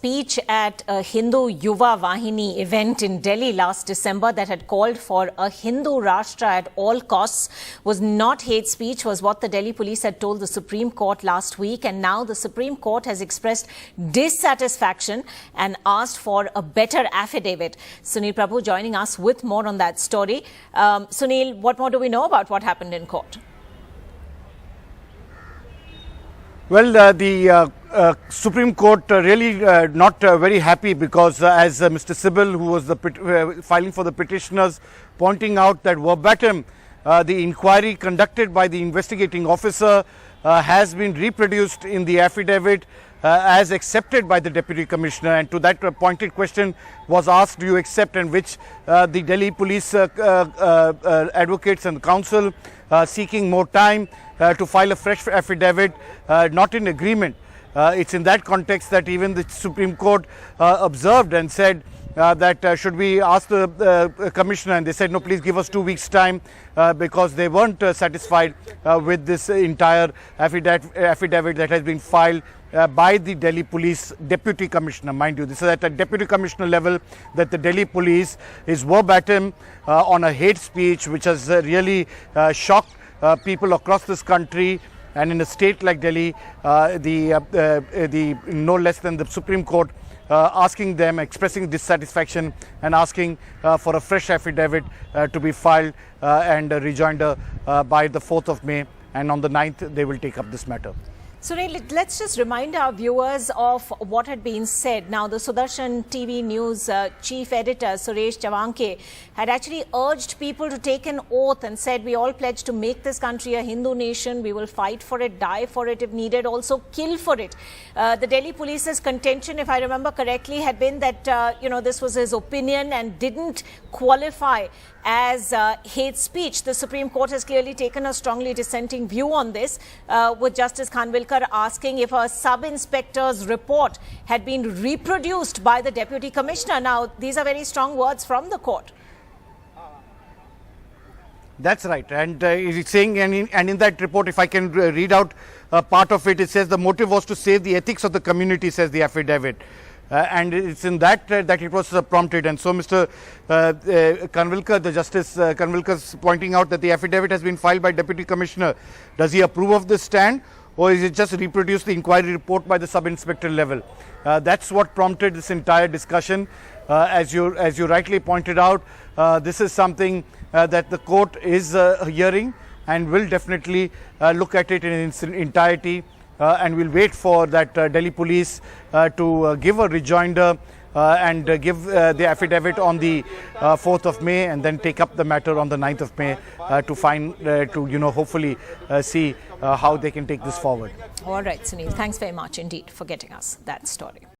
speech at a Hindu Yuva Vahini event in Delhi last December that had called for a Hindu Rashtra at all costs was not hate speech, was what the Delhi police had told the Supreme Court last week. And now the Supreme Court has expressed dissatisfaction and asked for a better affidavit. Sunil Prabhu joining us with more on that story. Sunil, what more do we know about what happened in court? Well, the Supreme Court really not very happy because as Mr. Sybil, who was filing for the petitioners, pointing out that verbatim the inquiry conducted by the investigating officer has been reproduced in the affidavit as accepted by the Deputy Commissioner, and to that pointed question was asked, do you accept, and which the Delhi police advocates and counsel seeking more time to file a fresh affidavit, not in agreement. It's in that context that even the Supreme Court observed and said that should we ask the Commissioner, and they said no, please give us 2 weeks time because they weren't satisfied with this entire affidavit that has been filed by the Delhi Police Deputy Commissioner. Mind you, this is at a Deputy Commissioner level that the Delhi Police is verbatim on a hate speech which has really shocked people across this country. And in a state like Delhi, the no less than the Supreme Court asking them, expressing dissatisfaction and asking for a fresh affidavit to be filed and a rejoinder by the 4th of May, and on the 9th they will take up this matter. So let's just remind our viewers of what had been said. Now, the Sudarshan TV News chief editor, Suresh Chavanke, had actually urged people to take an oath and said, we all pledge to make this country a Hindu nation. We will fight for it, die for it if needed, also kill for it. The Delhi police's contention, if I remember correctly, had been that, this was his opinion and didn't qualify as hate speech. The Supreme Court has clearly taken a strongly dissenting view on this, with Justice Khanvilkar asking if a sub-inspector's report had been reproduced by the Deputy Commissioner. Now, these are very strong words from the court. That's right, and it's saying, and in that report, if I can read out part of it, it says the motive was to save the ethics of the community, says the affidavit. And it's in that that it was prompted. And so Mr. Khanvilkar, the Justice Khanvilkar, is pointing out that the affidavit has been filed by Deputy Commissioner. Does he approve of this stand, or is it just reproduce the inquiry report by the sub-inspector level? That's what prompted this entire discussion. As you rightly pointed out, this is something that the court is hearing and will definitely look at it in its entirety. And we'll wait for that Delhi police to give a rejoinder and give the affidavit on the 4th of May, and then take up the matter on the 9th of May to hopefully see how they can take this forward. All right, Sunil, thanks very much indeed for getting us that story.